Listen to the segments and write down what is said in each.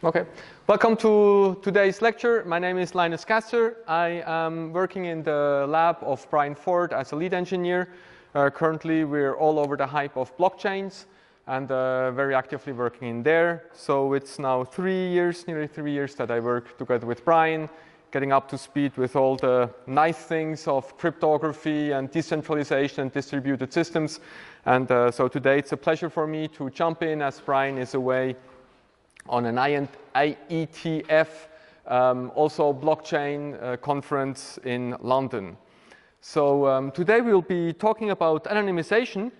Okay, welcome to today's lecture. My name is Linus. I am working in the lab of Brian Ford as a lead engineer. Currently, we're all over the hype of blockchains and very actively working in there. So it's now 3 years, nearly 3 years that I work together with Brian, getting up to speed with all the nice things of cryptography and decentralization and distributed systems. And so today it's a pleasure for me to jump in as Brian is away on an IETF, also blockchain conference in London. So today we'll be talking about anonymization,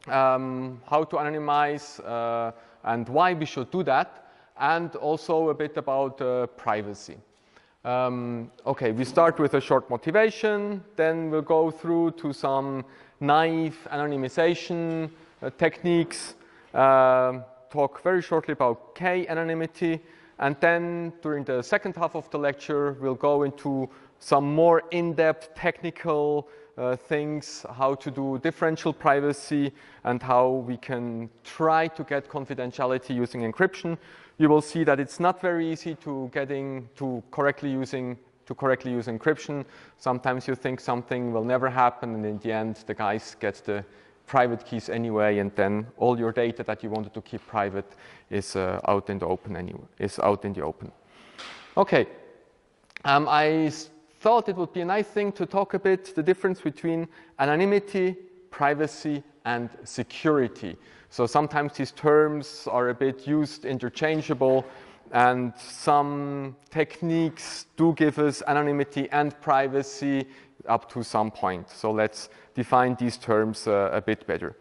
how to anonymize and why we should do that, and also a bit about privacy. Okay, we start with a short motivation, then we'll go through to some naive anonymization techniques, talk very shortly about K-anonymity, and then during the second half of the lecture, we'll go into some more in-depth technical things, how to do differential privacy, and how we can try to get confidentiality using encryption. You will see that it's not very easy to correctly use encryption. Sometimes you think something will never happen, and in the end, the guys get the private keys anyway, and then all your data that you wanted to keep private is out in the open anyway. Okay, I thought it would be a nice thing to talk a bit the difference between anonymity, privacy, and security. So sometimes these terms are a bit used interchangeable, and some techniques do give us anonymity and privacy up to some point. So let's define these terms a bit better.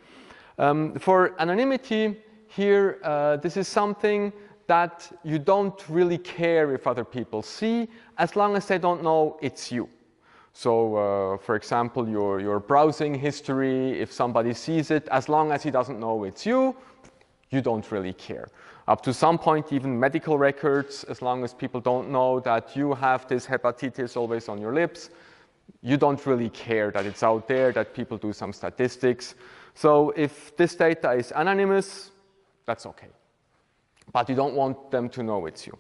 For anonymity, here, this is something that you don't really care if other people see, as long as they don't know it's you. So, for example, your browsing history, if somebody sees it, as long as he doesn't know it's you, you don't really care. Up to some point, even medical records, as long as people don't know that you have this hepatitis always on your lips, you don't really care that it's out there, that people do some statistics. So if this data is anonymous, that's okay. But you don't want them to know it's you.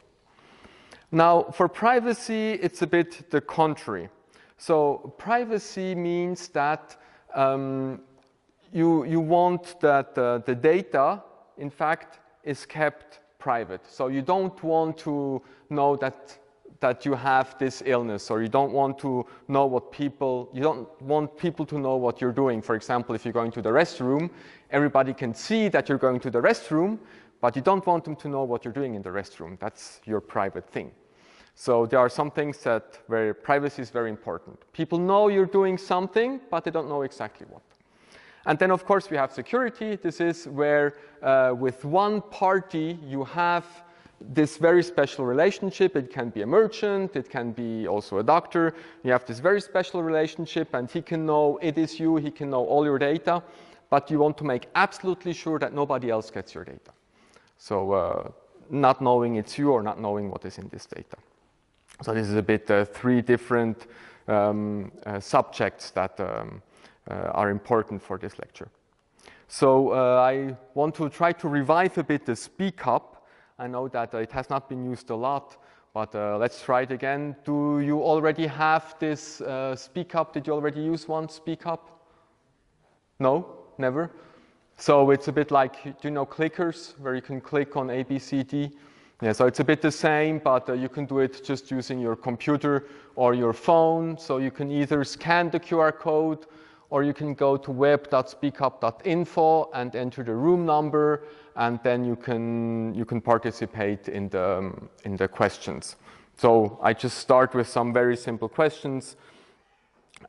Now, for privacy, it's a bit the contrary. So privacy means that you want that the data, in fact, is kept private. So you don't want to know that you have this illness, or you don't want to know you don't want people to know what you're doing. For example, if you're going to the restroom, everybody can see that you're going to the restroom, but you don't want them to know what you're doing in the restroom. That's your private thing. So there are some things where privacy is very important. People know you're doing something, but they don't know exactly what. And then, of course, we have security. This is where with one party you have this very special relationship. It can be a merchant, it can be also a doctor. You have this very special relationship, and he can know it is you, he can know all your data, but you want to make absolutely sure that nobody else gets your data. So not knowing it's you or not knowing what is in this data. So this is a bit 3 different subjects that are important for this lecture. So I want to try to revive a bit the speak up. I know that it has not been used a lot, but let's try it again. Do you already have this speak up? Did you already use one speak up? No? Never? So it's a bit like, do you know clickers, where you can click on A, B, C, D? Yeah, so it's a bit the same, but you can do it just using your computer or your phone. So you can either scan the QR code, or you can go to web.speakup.info and enter the room number, and then you can participate in the questions. So I just start with some very simple questions,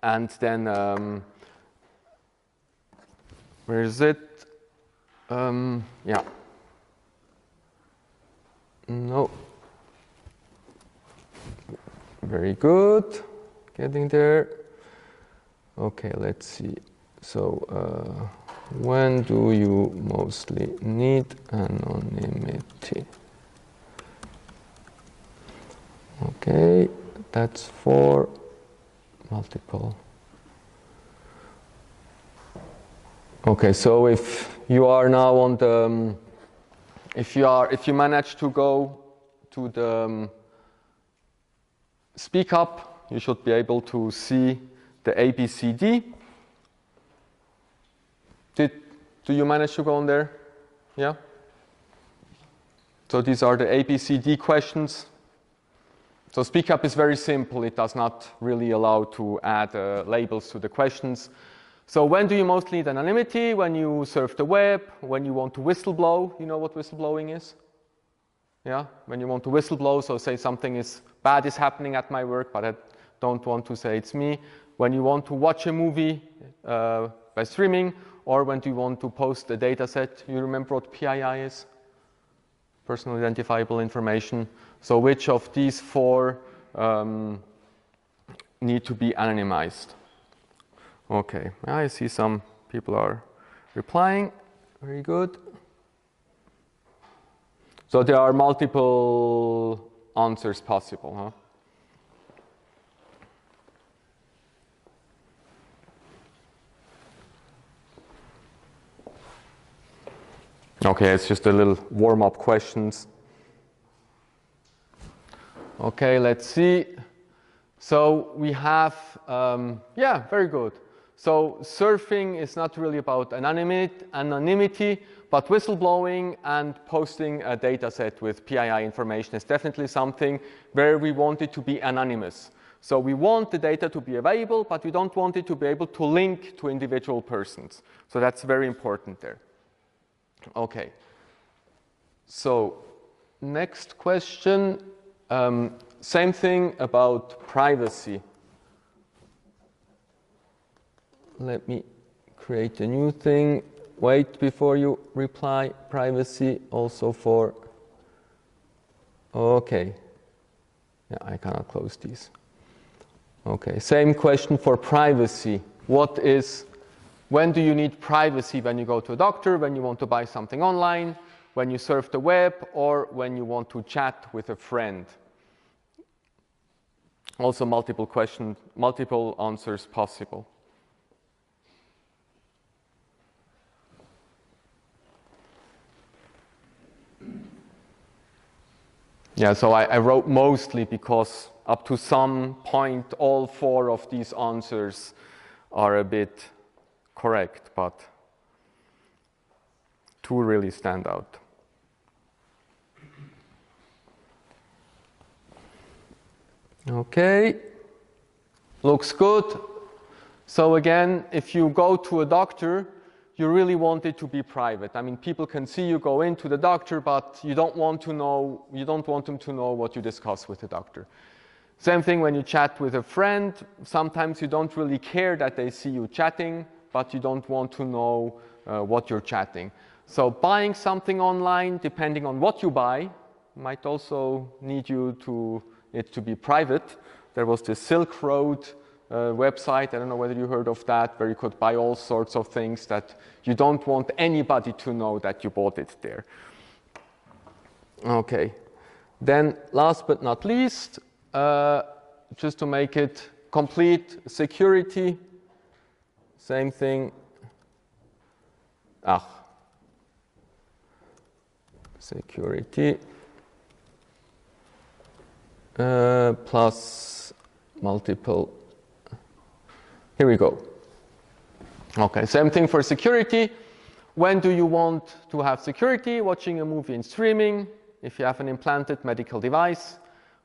and then where is it? Yeah. No. Very good. Getting there. Okay, let's see. So, when do you mostly need anonymity? Okay, that's for multiple. Okay, so if you are now on If you manage to go to the speak up, you should be able to see the ABCD. Do you manage to go on there? Yeah? So these are the ABCD questions. So speak up is very simple. It does not really allow to add labels to the questions. So when do you most need anonymity? When you surf the web, when you want to whistleblow. You know what whistleblowing is? Yeah, when you want to whistleblow, so say something bad is happening at my work, but I don't want to say it's me. When you want to watch a movie by streaming, or when do you want to post a data set. You remember what PII is? Personal identifiable information. So which of these four need to be anonymized? Okay, I see some people are replying. Very good. So there are multiple answers possible, huh? Okay, it's just a little warm-up questions. Okay, let's see. So we have, yeah, very good. So surfing is not really about anonymity, but whistleblowing and posting a data set with PII information is definitely something where we want it to be anonymous. So we want the data to be available, but we don't want it to be able to link to individual persons. So that's very important there. Okay. So next question, same thing about privacy. Let me create a new thing. Wait before you reply. Privacy also for, okay. Yeah, I cannot close these. Okay, same question for privacy. When do you need privacy? When you go to a doctor, when you want to buy something online, when you surf the web, or when you want to chat with a friend? Also multiple questions, multiple answers possible. Yeah, so I wrote mostly because up to some point all four of these answers are a bit correct, but two really stand out. Okay, looks good. So again, if you go to a doctor, you really want it to be private. I mean, people can see you go into the doctor, but you don't want them to know what you discuss with the doctor. Same thing when you chat with a friend. Sometimes you don't really care that they see you chatting, but you don't want to know what you're chatting. So buying something online, depending on what you buy, might also need it to be private. There was this Silk Road website, I don't know whether you heard of that, where you could buy all sorts of things that you don't want anybody to know that you bought it there. Okay, then last but not least, just to make it complete, security, same thing. Security plus multiple. Here we go. Okay, same thing for security. When do you want to have security? Watching a movie and streaming, if you have an implanted medical device,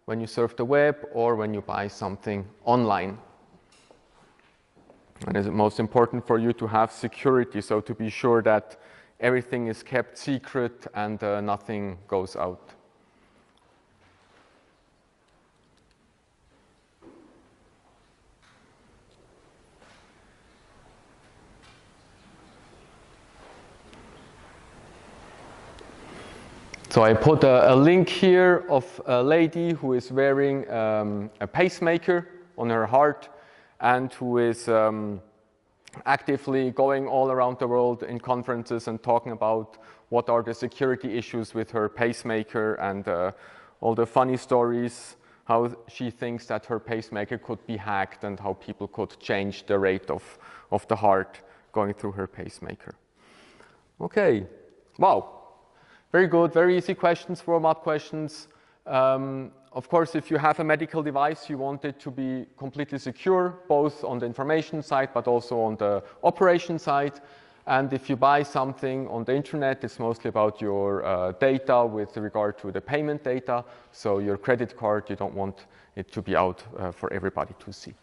when you surf the web, or when you buy something online. And it's most important for you to have security, so to be sure that everything is kept secret and nothing goes out. So I put a link here of a lady who is wearing a pacemaker on her heart and who is actively going all around the world in conferences and talking about what are the security issues with her pacemaker and all the funny stories, how she thinks that her pacemaker could be hacked and how people could change the rate of the heart going through her pacemaker. Okay, wow. Very good, very easy questions, warm-up questions. Of course, if you have a medical device, you want it to be completely secure, both on the information side, but also on the operation side. And if you buy something on the internet, it's mostly about your data with regard to the payment data. So your credit card, you don't want it to be out for everybody to see.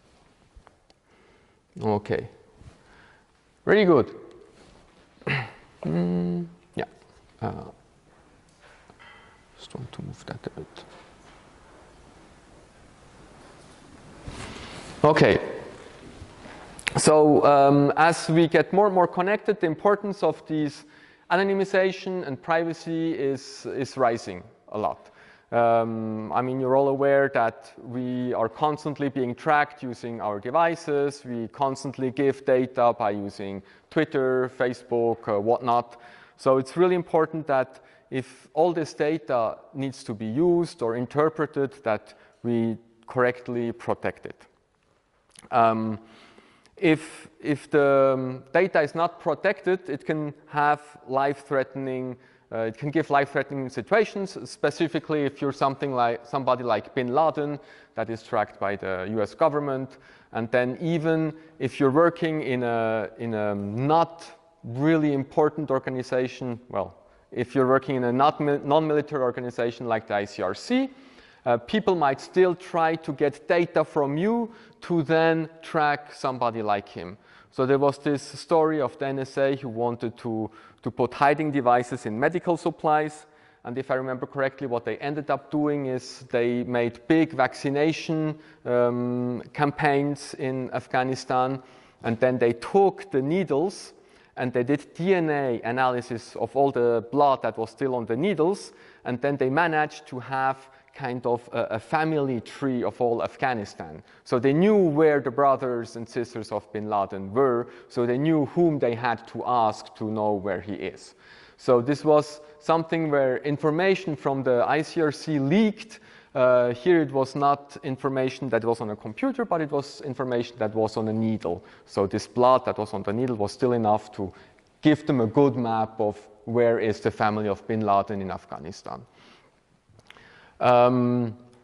Okay. Very good. Yeah. Just want to move that a bit. Okay. So as we get more and more connected, the importance of these anonymization and privacy is rising a lot. I mean, you're all aware that we are constantly being tracked using our devices. We constantly give data by using Twitter, Facebook, whatnot. So it's really important that if all this data needs to be used or interpreted, that we correctly protect it. If the data is not protected, it can have life-threatening. It can give life-threatening situations. Specifically, if you're somebody like Bin Laden that is tracked by the U.S. government, and then even if you're working in a not really important organization, well, if you're working in a non-military organization like the ICRC. People might still try to get data from you to then track somebody like him. So there was this story of the NSA who wanted to put hiding devices in medical supplies. And if I remember correctly, what they ended up doing is they made big vaccination campaigns in Afghanistan. And then they took the needles and they did DNA analysis of all the blood that was still on the needles. And then they managed to have kind of a family tree of all Afghanistan. So they knew where the brothers and sisters of Bin Laden were, so they knew whom they had to ask to know where he is. So this was something where information from the ICRC leaked. Here it was not information that was on a computer, but it was information that was on a needle. So this blood that was on the needle was still enough to give them a good map of where is the family of Bin Laden in Afghanistan.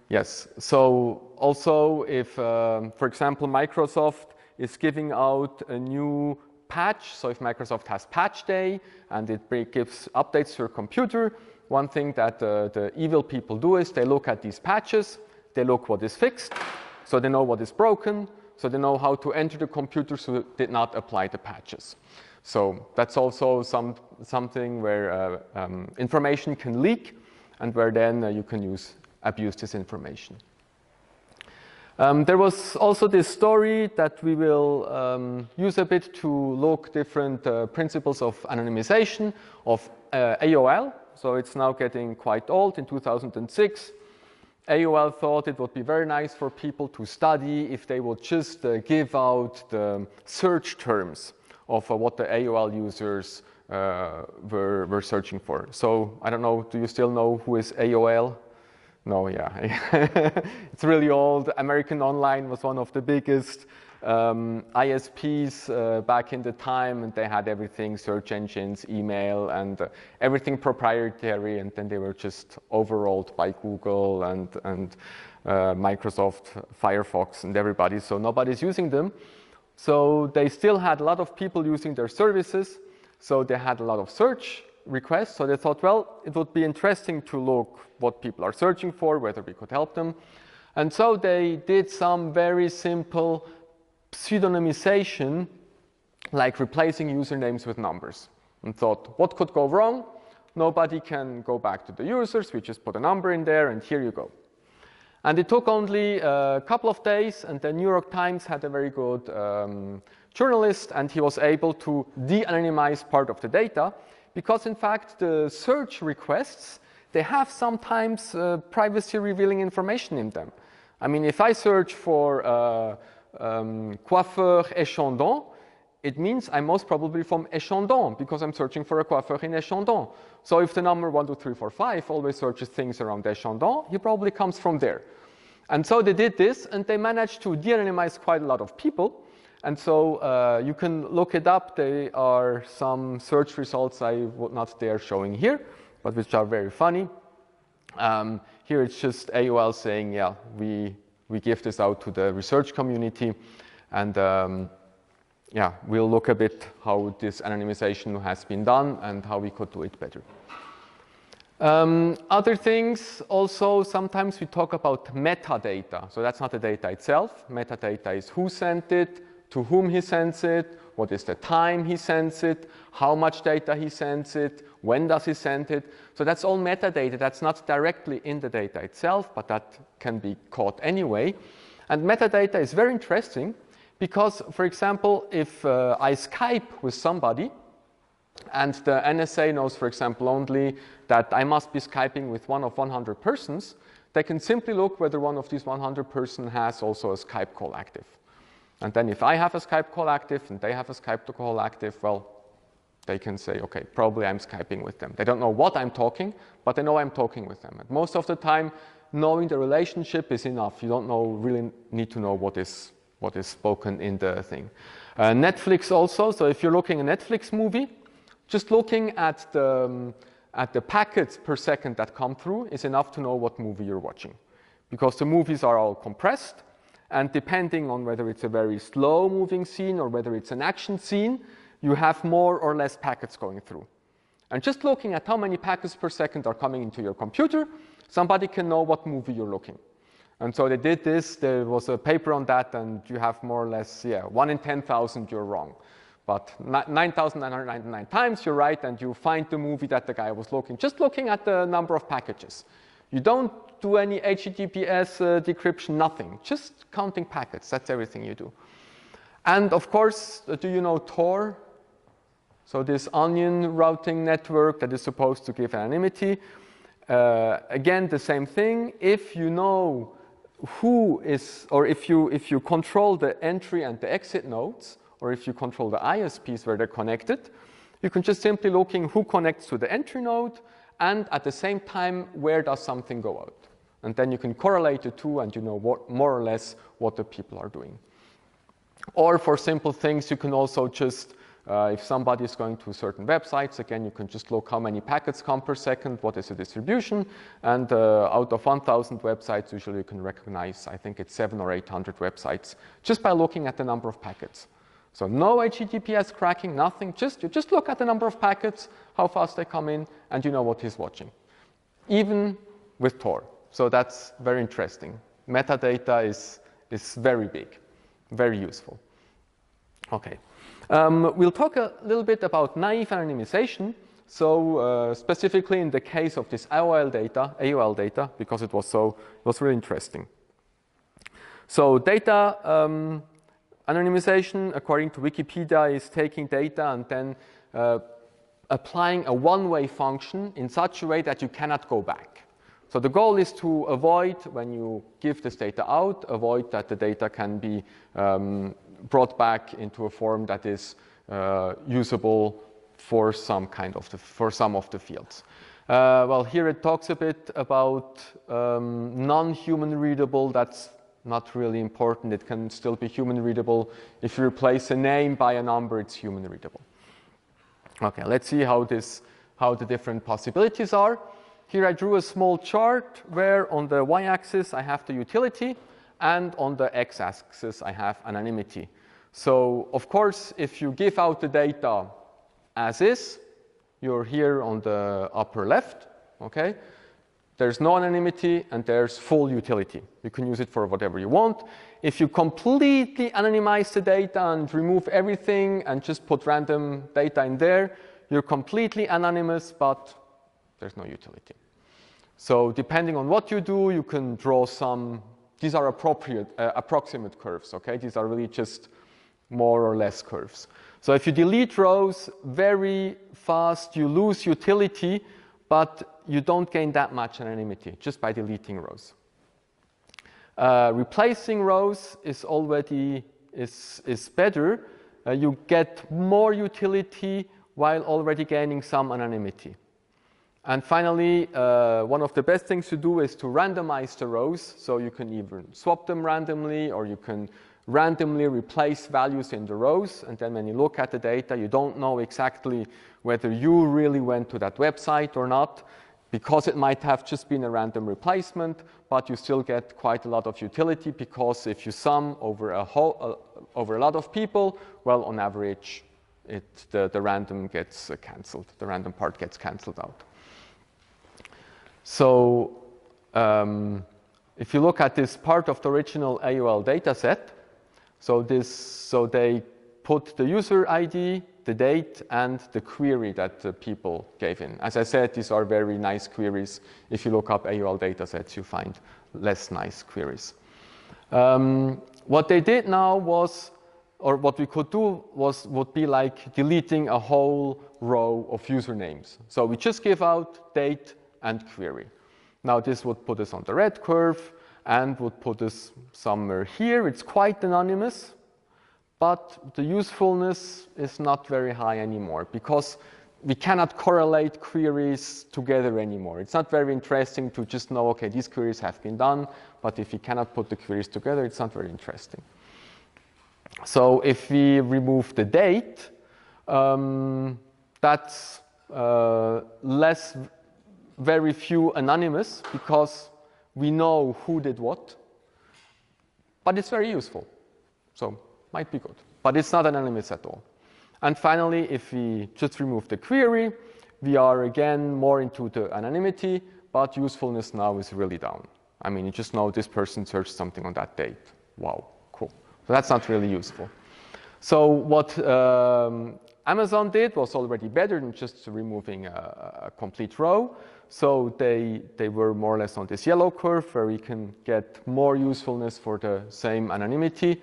Yes, so also if, for example, Microsoft is giving out a new patch, so if Microsoft has patch day and it gives updates to your computer, one thing that the evil people do is they look at these patches, they look what is fixed, so they know what is broken, so they know how to enter the computer so it did not apply the patches. So that's also something where information can leak, and where then you can abuse this information. There was also this story that we will use a bit to look different principles of anonymization of AOL. So it's now getting quite old. In 2006, AOL thought it would be very nice for people to study if they would just give out the search terms of what the AOL users were searching for. So I don't know, do you still know who is AOL? No, yeah. It's really old. American Online was one of the biggest ISPs back in the time, and they had everything, search engines, email, and everything proprietary, and then they were just overruled by Google and Microsoft, Firefox, and everybody, so nobody's using them. So they still had a lot of people using their services, so they had a lot of search requests, so they thought, well, it would be interesting to look what people are searching for, whether we could help them. And so they did some very simple pseudonymization, like replacing usernames with numbers, and thought, what could go wrong? Nobody can go back to the users, we just put a number in there, and here you go. And it took only a couple of days, and the New York Times had a very good journalist, and he was able to de-anonymize part of the data, because in fact the search requests, they have sometimes privacy-revealing information in them. I mean, if I search for coiffeur Échandon, it means I'm most probably from Échandon, because I'm searching for a coiffeur in Échandon. So if the number 1, 2, 3, 4, 5 always searches things around Échandon, he probably comes from there. And so they did this, and they managed to de-anonymize quite a lot of people. And so you can look it up. There are some search results I would not dare showing here. but which are very funny. Here it's just AOL saying, yeah, we give this out to the research community, and yeah, we'll look a bit how this anonymization has been done and how we could do it better. Other things also, sometimes we talk about metadata. So that's not the data itself. Metadata is who sent it, to whom he sends it, what is the time he sends it, how much data he sends it, when does he send it. So that's all metadata. That's not directly in the data itself, but that can be caught anyway. And metadata is very interesting because, for example, if I Skype with somebody and the NSA knows, for example, only that I must be Skyping with one of 100 persons, they can simply look whether one of these 100 persons has also a Skype call active. And then if I have a Skype call active and they have a Skype call active, well, they can say, okay, probably I'm Skyping with them. They don't know what I'm talking, but they know I'm talking with them. And most of the time, knowing the relationship is enough. You don't really need to know what is spoken in the thing. Netflix also, so if you're looking at a Netflix movie, just looking at the packets per second that come through is enough to know what movie you're watching. Because the movies are all compressed, and depending on whether it's a very slow moving scene or whether it's an action scene, you have more or less packets going through. And just looking at how many packets per second are coming into your computer, somebody can know what movie you're looking. And so they did this, there was a paper on that, and you have more or less, 1 in 10,000 you're wrong. But 9,999 times you're right, and you find the movie that the guy was looking, just looking at the number of packages. You don't do any HTTPS decryption, nothing, just counting packets, that's everything you do. And of course, do you know Tor? So this onion routing network that is supposed to give anonymity. Again, the same thing. If you know who is, or if you control the entry and the exit nodes, or if you control the ISPs where they're connected, you can just simply looking who connects to the entry node, and at the same time, where does something go out? And then you can correlate the two, and you know more or less what the people are doing. Or for simple things, you can also just, if somebody is going to certain websites, again, you can just look how many packets come per second, what is the distribution, and out of 1,000 websites, usually you can recognize, I think it's 700 or 800 websites, just by looking at the number of packets. So no HTTPS cracking, nothing, you just look at the number of packets, how fast they come in, and you know what he's watching. Even with Tor. So that's very interesting. Metadata is very big, very useful. Okay. We'll talk a little bit about naive anonymization. So specifically in the case of this AOL data, because it was really interesting. So data anonymization, according to Wikipedia, is taking data and then applying a one-way function in such a way that you cannot go back. So the goal is to avoid, when you give this data out, avoid that the data can be brought back into a form that is usable for some of the fields. Well, here it talks a bit about non-human readable. That's not really important. It can still be human readable. If you replace a name by a number, it's human readable. Okay, let's see how the different possibilities are. Here I drew a small chart where on the y-axis I have the utility, and on the x-axis I have anonymity. So, of course, if you give out the data as is, you're here on the upper left, okay? There's no anonymity and there's full utility. You can use it for whatever you want. If you completely anonymize the data and remove everything and just put random data in there, you're completely anonymous, but there's no utility. So depending on what you do, you can draw some, these are approximate curves, okay? These are really just more or less curves. So if you delete rows very fast, you lose utility, but you don't gain that much anonymity just by deleting rows. Replacing rows is already better. You get more utility while already gaining some anonymity. And finally, one of the best things to do is to randomize the rows. So you can either swap them randomly, or you can randomly replace values in the rows. And then when you look at the data, you don't know exactly whether you really went to that website or not, because it might have just been a random replacement, but you still get quite a lot of utility, because if you sum over over a lot of people, well, on average, the random gets cancelled. The random part gets cancelled out. So if you look at this part of the original AOL dataset, so they put the user ID, the date, and the query that the people gave in. As I said, these are very nice queries. If you look up AOL datasets, you find less nice queries. What they did now was, or what we could do would be like deleting a whole row of usernames. So we just give out date and query. Now this would put us on the red curve and would put us somewhere here. It's quite anonymous, but the usefulness is not very high anymore, because we cannot correlate queries together anymore. It's not very interesting to just know, okay, these queries have been done, but if you cannot put the queries together, it's not very interesting. So if we remove the date, that's very few anonymous, because we know who did what, but it's very useful. So might be good, but it's not anonymous at all. And finally, if we just remove the query, we are again more into the anonymity, but usefulness now is really down. I mean, you just know this person searched something on that date. Wow, cool. So that's not really useful. So what Amazon did was already better than just removing a complete row. So they were more or less on this yellow curve, where we can get more usefulness for the same anonymity.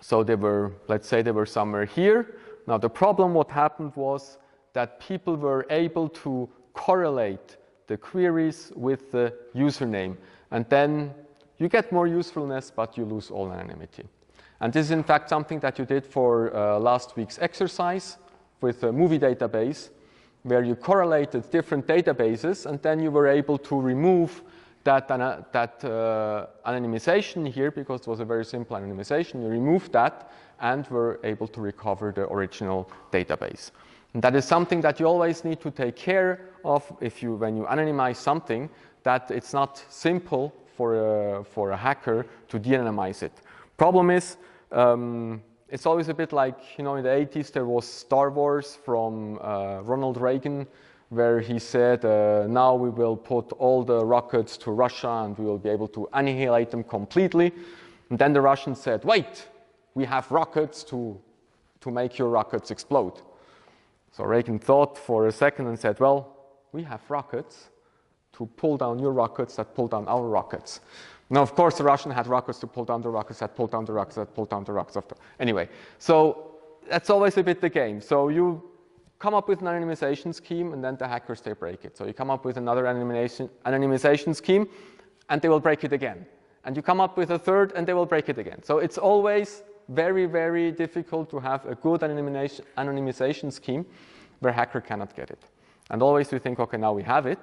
So they were, let's say they were somewhere here. Now the problem, what happened was that people were able to correlate the queries with the username. And then you get more usefulness, but you lose all anonymity. And this is in fact something that you did for last week's exercise with a movie database, where you correlated different databases, and then you were able to remove that anonymization here, because it was a very simple anonymization. You removed that and were able to recover the original database. And that is something that you always need to take care of when you anonymize something, that it's not simple for a hacker to de-anonymize it. Problem is, it's always a bit like, in the 80s there was Star Wars from Ronald Reagan, where he said, now we will put all the rockets to Russia and we will be able to annihilate them completely. And then the Russians said, wait, we have rockets to make your rockets explode. So Reagan thought for a second and said, well, we have rockets to pull down your rockets that pull down our rockets. Now, of course, the Russian had rockets to pull down the rockets that pull down the rockets that pull down the rockets. Anyway, so that's always a bit the game. So you come up with an anonymization scheme, and then the hackers, they break it. So you come up with another anonymization scheme, and they will break it again. And you come up with a third, and they will break it again. So it's always very, very difficult to have a good anonymization scheme where hacker cannot get it. And always we think, okay, now we have it,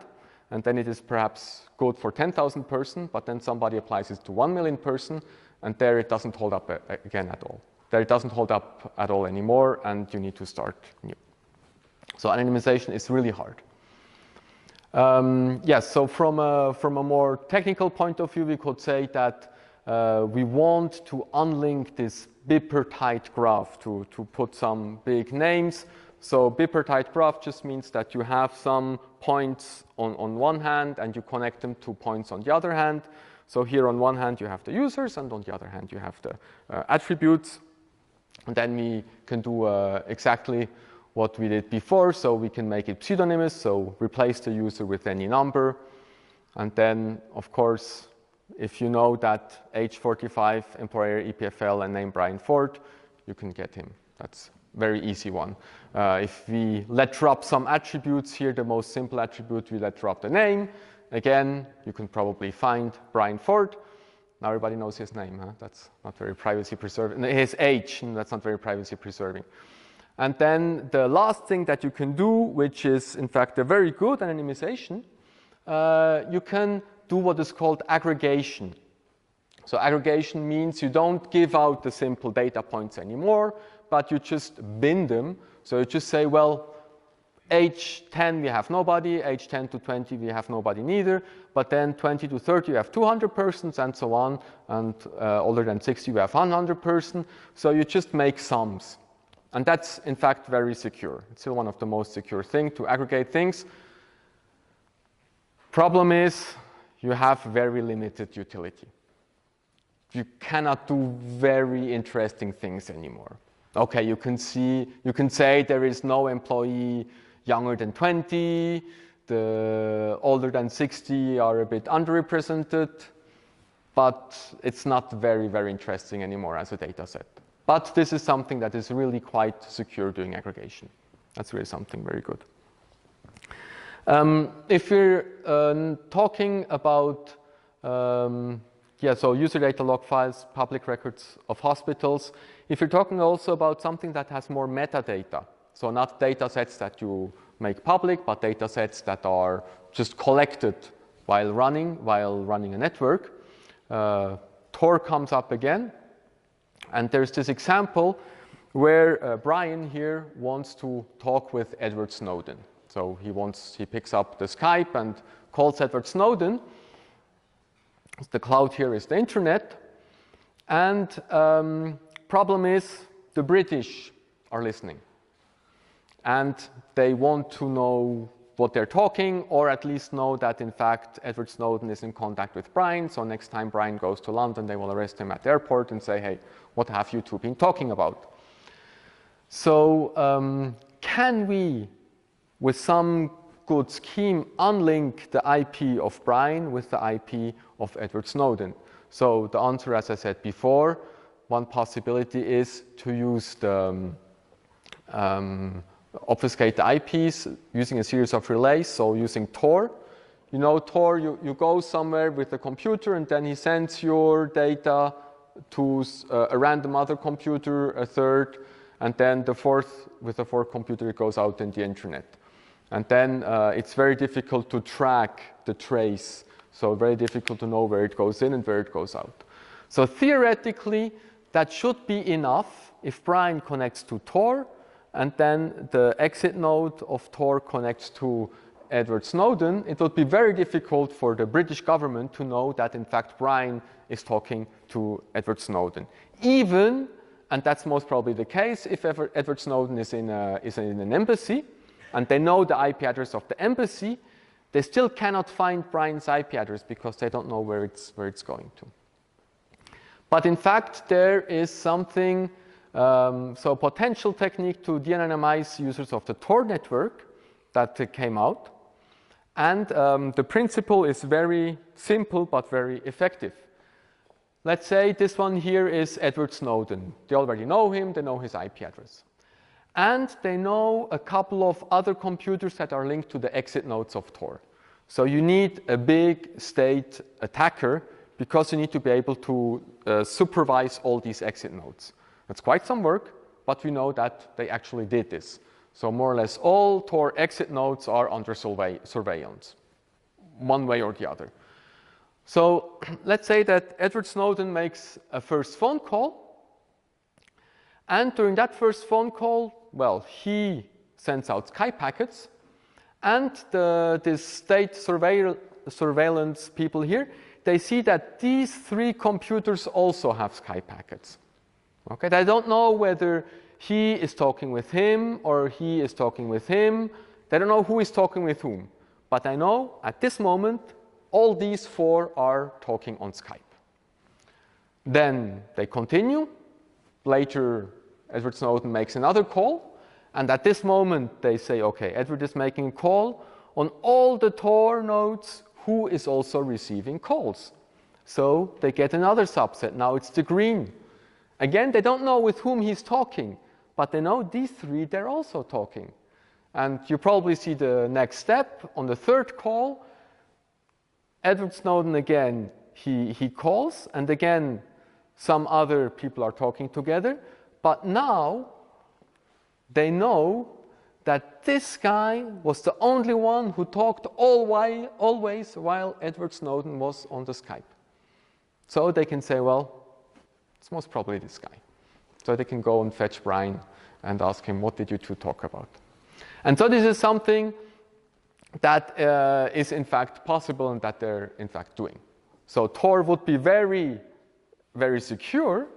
and then it is perhaps good for 10,000 person, but then somebody applies it to 1 million person, and there it doesn't hold up again at all. There it doesn't hold up at all anymore, and you need to start new. So anonymization is really hard. Yes, so from a more technical point of view, we could say that we want to unlink this bipartite graph to put some big names. So bipartite graph just means that you have some points on one hand and you connect them to points on the other hand. So here on one hand you have the users, and on the other hand you have the attributes. And then we can do exactly what we did before. So we can make it pseudonymous, so replace the user with any number. And then, of course, if you know that age 45, employer EPFL, and name Brian Ford, you can get him. That's a very easy one. If we let drop some attributes here, the most simple attribute, we let drop the name. Again, you can probably find Brian Ford. Now everybody knows his name. Huh? That's not very privacy preserving. His age, that's not very privacy preserving. And then the last thing that you can do, which is in fact a very good anonymization, you can do what is called aggregation. So aggregation means you don't give out the simple data points anymore, but you just bin them. So you just say, well, age 10 we have nobody, age 10 to 20 we have nobody neither, but then 20 to 30 we have 200 persons and so on, and older than 60 we have 100 persons. So you just make sums. And that's in fact very secure. It's still one of the most secure things to aggregate things. Problem is, you have very limited utility. You cannot do very interesting things anymore. Okay, you can say there is no employee younger than 20, the older than 60 are a bit underrepresented, but it's not very, very interesting anymore as a data set. But this is something that is really quite secure doing aggregation. That's really something very good. If we're talking about so user data log files, public records of hospitals, if you're talking also about something that has more metadata, so not data sets that you make public, but data sets that are just collected while running a network, Tor comes up again. And there's this example where Brian here wants to talk with Edward Snowden. So he picks up the Skype and calls Edward Snowden. The cloud here is the internet. And problem is the British are listening. And they want to know what they're talking, or at least know that in fact Edward Snowden is in contact with Brian. So next time Brian goes to London, they will arrest him at the airport and say, hey, what have you two been talking about? So can we, with some good scheme, unlink the IP of Brian with the IP of Edward Snowden? So the answer, as I said before, one possibility is to use the obfuscate the IPs using a series of relays, so using Tor. You know Tor, you go somewhere with a computer and then he sends your data to a random other computer, a third, and then with the fourth computer it goes out in the internet. And then it's very difficult to track the trace, so very difficult to know where it goes in and where it goes out. So theoretically, that should be enough if Brian connects to Tor, and then the exit node of Tor connects to Edward Snowden. It would be very difficult for the British government to know that in fact Brian is talking to Edward Snowden. Even, and that's most probably the case, if Edward Snowden is in an embassy and they know the IP address of the embassy, they still cannot find Brian's IP address because they don't know where it's going to. But in fact, there is something, so potential technique to de-anonymize users of the Tor network that came out. And the principle is very simple but very effective. Let's say this one here is Edward Snowden. They already know him, they know his IP address. And they know a couple of other computers that are linked to the exit nodes of Tor. So you need a big state attacker because you need to be able to supervise all these exit nodes. That's quite some work, but we know that they actually did this. So more or less all Tor exit nodes are under surveillance, one way or the other. So let's say that Edward Snowden makes a first phone call, and during that first phone call, well, he sends out Skype packets, and this state surveillance people here, they see that these three computers also have Skype packets. Okay, they don't know whether he is talking with him or he is talking with him. They don't know who is talking with whom. But I know at this moment, all these four are talking on Skype. Then they continue. Later, Edward Snowden makes another call. And at this moment, they say, okay, Edward is making a call on all the Tor nodes who is also receiving calls. So they get another subset. Now it's the green. Again, they don't know with whom he's talking, but they know these three, they're also talking. And you probably see the next step. On the third call, Edward Snowden again, he calls, and again, some other people are talking together. But now, they know that this guy was the only one who talked always while Edward Snowden was on the Skype. So they can say, well, it's most probably this guy. So they can go and fetch Brian and ask him, what did you two talk about? And so this is something that is in fact possible and that they're in fact doing. So Tor would be very, very secure,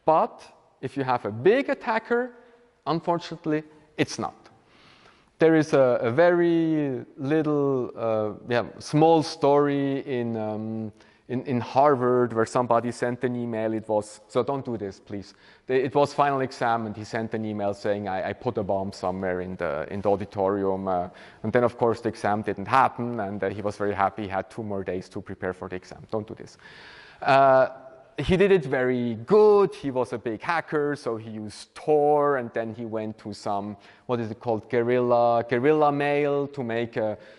but if you have a big attacker, unfortunately, it's not. There is a very little, small story in Harvard where somebody sent an email. It was, so don't do this, please. It was final exam, and he sent an email saying, I put a bomb somewhere in the auditorium. And then, of course, the exam didn't happen, and he was very happy. He had 2 more days to prepare for the exam. Don't do this. He did it very good. He was a big hacker, so he used Tor, and then he went to some, what is it called, guerrilla mail to make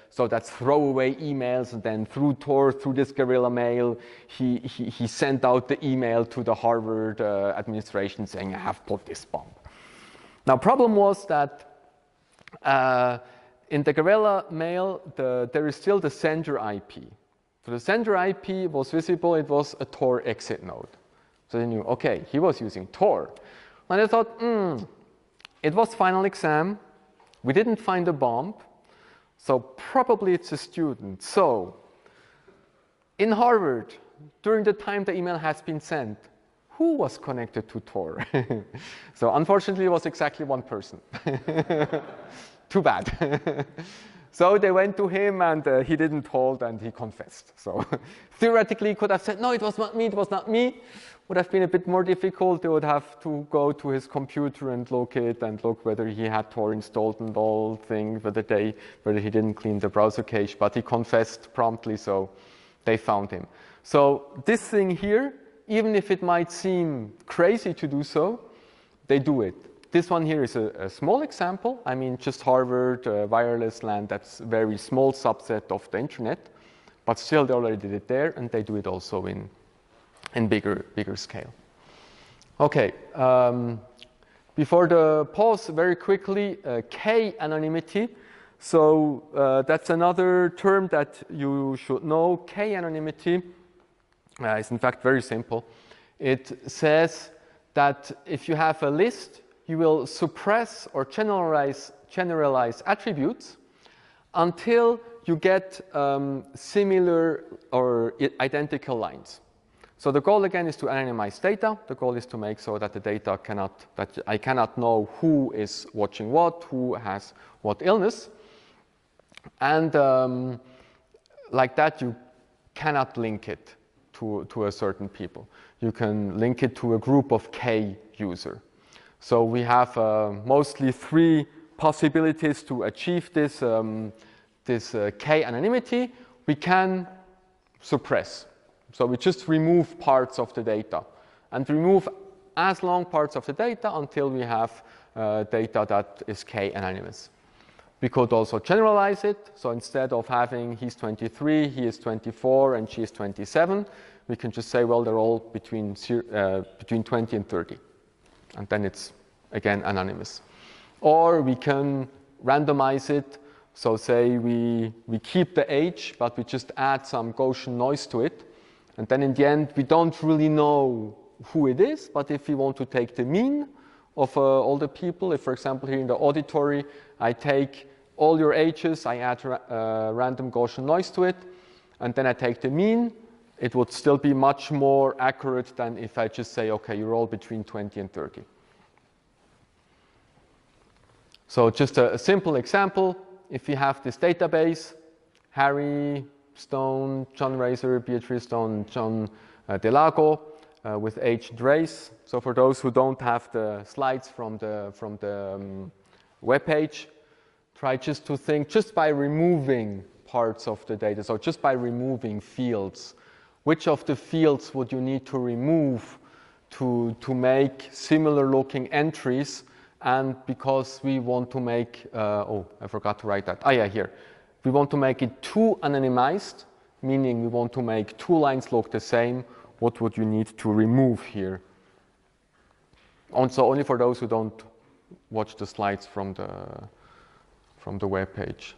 so that's throwaway emails, and then through Tor, through this guerrilla mail, he sent out the email to the Harvard administration saying, I have put this bomb. Now, problem was that in the guerrilla mail, there is still the sender IP. So the sender IP was visible, it was a Tor exit node. So they knew, okay, he was using Tor. And I thought, it was final exam, we didn't find a bomb, so probably it's a student. So in Harvard, during the time the email has been sent, who was connected to Tor? So unfortunately, it was exactly one person. Too bad. So they went to him, and he didn't hold, and he confessed. So theoretically, he could have said, no, it was not me, it was not me. Would have been a bit more difficult. They would have to go to his computer and look it and look whether he had Tor installed and all things, whether he didn't clean the browser cache. But he confessed promptly, so they found him. So this thing here, even if it might seem crazy to do so, they do it. This one here is a small example. I mean, just Harvard, wireless LAN, that's a very small subset of the internet. But still, they already did it there, and they do it also in bigger scale. Okay, before the pause, very quickly, K-anonymity. So that's another term that you should know. K-anonymity is in fact very simple. It says that if you have a list, you will suppress or generalize attributes until you get similar or identical lines. So the goal again is to anonymize data. The goal is to make so that the data that I cannot know who is watching what, who has what illness. And like that, you cannot link it to a certain people. You can link it to a group of K user. So we have mostly 3 possibilities to achieve this, K anonymity. We can suppress. So we just remove parts of the data and remove as long parts of the data until we have data that is K anonymous. We could also generalize it. So instead of having he's 23, he is 24, and she is 27, we can just say, well, they're all between 20 and 30. And then it's, again, anonymous. Or we can randomize it. So say we keep the age, but we just add some Gaussian noise to it. And then in the end, we don't really know who it is. But if we want to take the mean of all the people, if, for example, here in the auditory, I take all your ages, I add random Gaussian noise to it, and then I take the mean, it would still be much more accurate than if I just say, okay, you're all between 20 and 30. So just a simple example. If you have this database, Harry Stone, John Razor, Beatrice Stone, John Delago, with age and race. So for those who don't have the slides from the web page, try just to think, just by removing parts of the data, so just by removing fields, which of the fields would you need to remove to make similar looking entries? And because we want to make, oh, I forgot to write that. Ah, yeah, here. We want to make it too anonymized, meaning we want to make 2 lines look the same. What would you need to remove here? Also, only for those who don't watch the slides from the web page.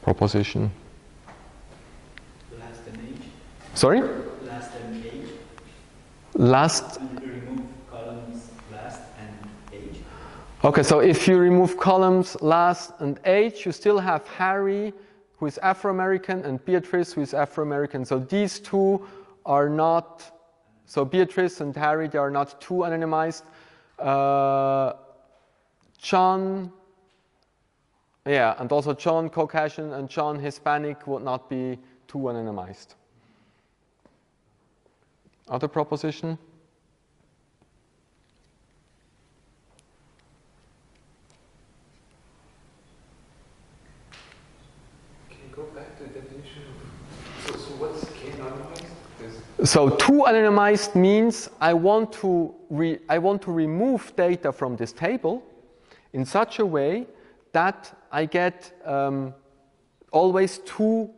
proposition. Last and age. Sorry? Last and age. Last. Remove columns last and age. Okay, so if you remove columns last and age, you still have Harry, who is Afro-American, and Beatrice, who is Afro-American. So these two are not, so Beatrice and Harry, they are not too anonymized. John, yeah, and also John Caucasian and John Hispanic would not be too anonymized. Other proposition? Can you go back to the definition? So what's K-anonymized? So too anonymized means I want to remove data from this table in such a way that I get always two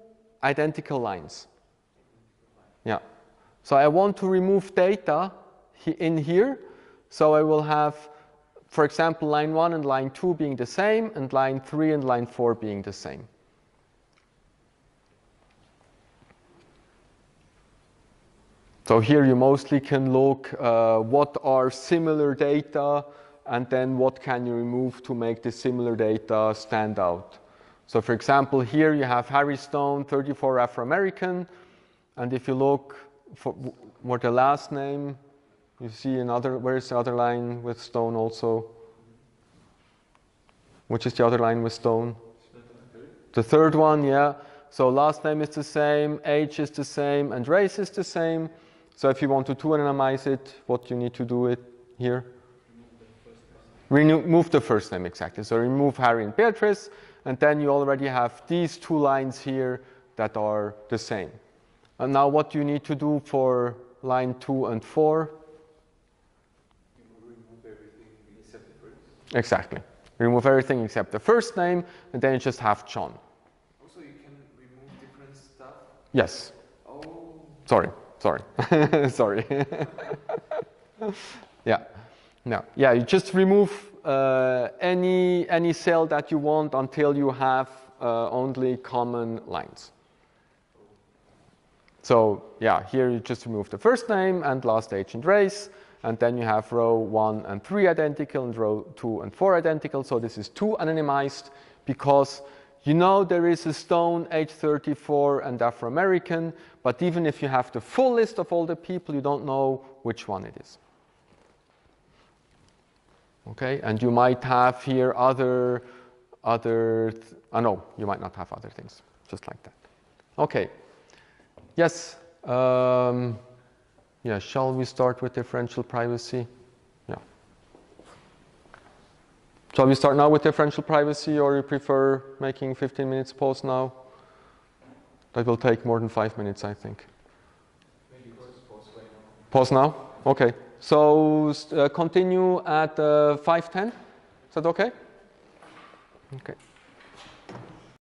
identical lines. Yeah. So I want to remove data in here. So I will have, for example, line 1 and line 2 being the same, and line 3 and line 4 being the same. So here you mostly can look what are similar data, and then what can you remove to make the similar data stand out. So for example, here you have Harry Stone, 34 Afro-American, and if you look for the last name, you see another, where's the other line with Stone also? Which is the other line with Stone? The third one, yeah. So last name is the same, age is the same, and race is the same. So if you want to anonymize it, what you need to do it here? Remove the first name, exactly. So remove Harry and Beatrice, and then you already have these two lines here that are the same. And now what do you need to do for line 2 and 4? Remove everything except the first. Exactly. Remove everything except the first name, and then you just have John. Also, you can remove different stuff? Yes. Oh. Sorry. Sorry. Yeah. No. Yeah, you just remove any cell that you want until you have only common lines. So yeah, here you just remove the first name and last age and race, and then you have row 1 and 3 identical and row 2 and 4 identical. So this is too anonymized because you know there is a Stone, age 34 and Afro-American, but even if you have the full list of all the people, you don't know which one it is. Okay, and you might have here no, you might not have other things, just like that. Okay. Yes. Yeah. Shall we start with differential privacy? Yeah. Shall we start now with differential privacy, or you prefer making 15 minutes pause now? That will take more than 5 minutes, I think. Maybe pause right now. Pause now? Okay. So continue at 5:10. Is that okay? Okay.